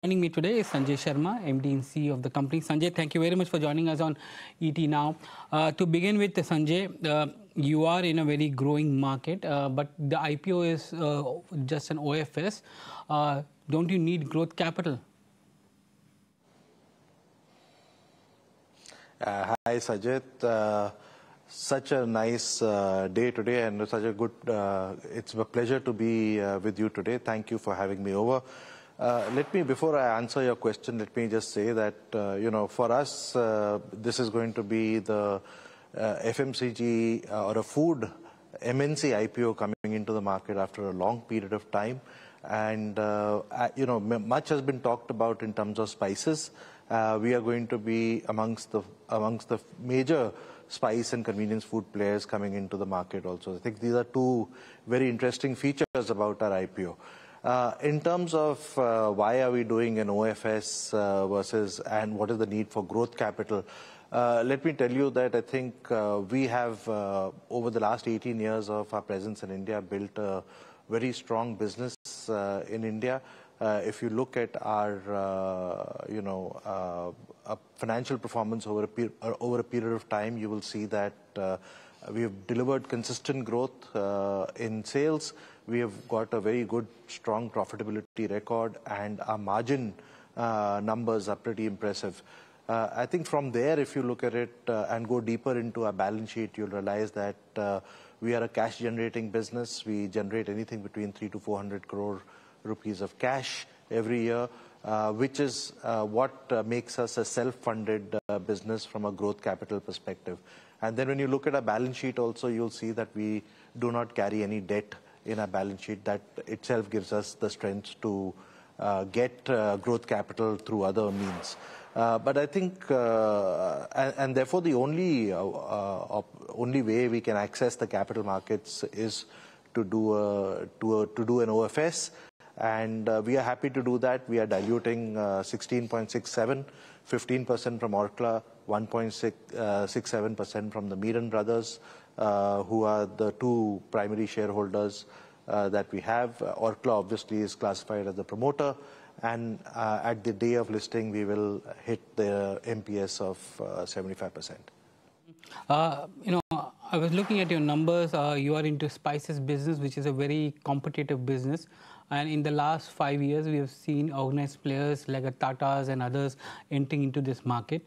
Joining me today is Sanjay Sharma, MD and CEO of the company. Sanjay, thank you very much for joining us on ET Now. To begin with, Sanjay, you are in a very growing market, but the IPO is just an OFS. Don't you need growth capital? Hi, Sajid. Such a nice day today and such a good, it's a pleasure to be with you today. Thank you for having me over. Before I answer your question, let me just say that, for us, this is going to be the FMCG or a food MNC IPO coming into the market after a long period of time. And, much has been talked about in terms of spices. We are going to be amongst the major spice and convenience food players coming into the market also. I think these are two very interesting features about our IPO. In terms of why are we doing an OFS and what is the need for growth capital, let me tell you that I think we have, over the last 18 years of our presence in India, built a very strong business in India. If you look at our, financial performance over a period of time, you will see that we have delivered consistent growth in sales. We have got a very good, strong profitability record, and our margin numbers are pretty impressive. I think from there, if you look at it and go deeper into our balance sheet, you'll realize that we are a cash-generating business. We generate anything between 300 to 400 crore rupees of cash every year, which is what makes us a self-funded business from a growth capital perspective. And then when you look at our balance sheet also, you'll see that we do not carry any debt in our balance sheet. That itself gives us the strength to get growth capital through other means. But I think, and therefore the only way we can access the capital markets is to do an OFS, and we are happy to do that. We are diluting 16.67, 15% from Orkla, 1.67% from the Meeren Brothers, who are the two primary shareholders that we have. Orkla obviously is classified as the promoter, and at the day of listing, we will hit the MPS of 75%. I was looking at your numbers. You are into spices business, which is a very competitive business. And in the last 5 years, we have seen organized players like Tatas and others entering into this market,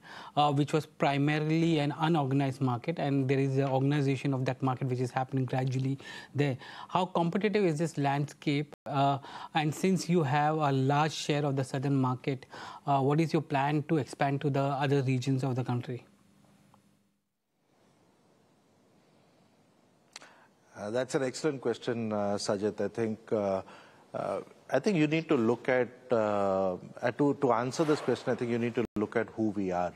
which was primarily an unorganized market. And there is an organization of that market which is happening gradually there. How competitive is this landscape? And since you have a large share of the southern market, what is your plan to expand to the other regions of the country? That's an excellent question, Sajid. I think you need to look at, to answer this question, I think you need to look at who we are.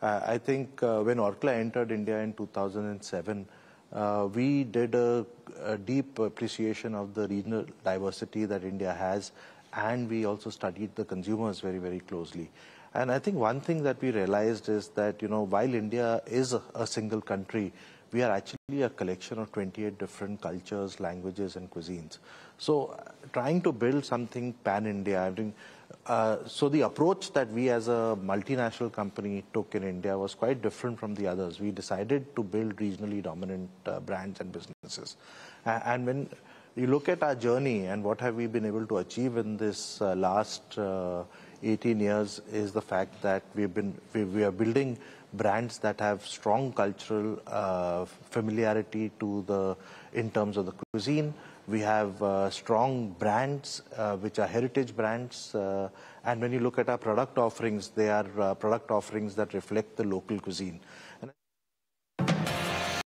I think when Orkla entered India in 2007, we did a deep appreciation of the regional diversity that India has, and we also studied the consumers very, very closely. And I think one thing that we realized is that, while India is a single country, we are actually a collection of 28 different cultures, languages, and cuisines. So trying to build something pan-India, I think, so the approach that we as a multinational company took in India was quite different from the others. We decided to build regionally dominant brands and businesses. And when you look at our journey and what have we been able to achieve in this last 18 years is the fact that we are building brands that have strong cultural familiarity in terms of the cuisine. We have strong brands which are heritage brands, and when you look at our product offerings, they are product offerings that reflect the local cuisine. And